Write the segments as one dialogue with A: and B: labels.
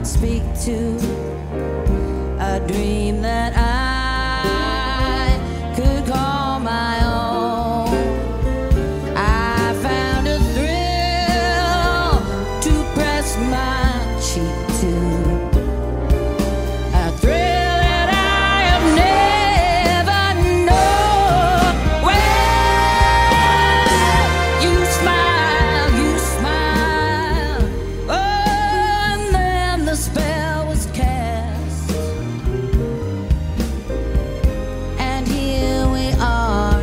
A: speak to, a dream that I could call my own. I found a thrill to press my cheek to, a thrill that I have never known. Well, you smile, oh, and then the spell was cast, and here we are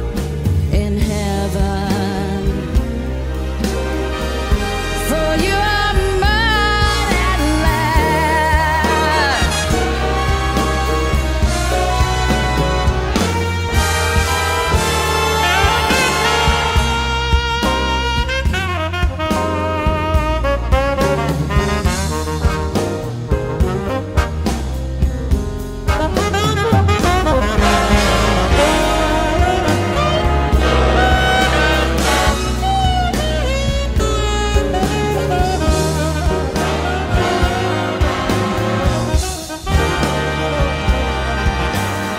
A: in heaven, for you are mine at last.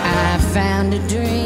A: I found a dream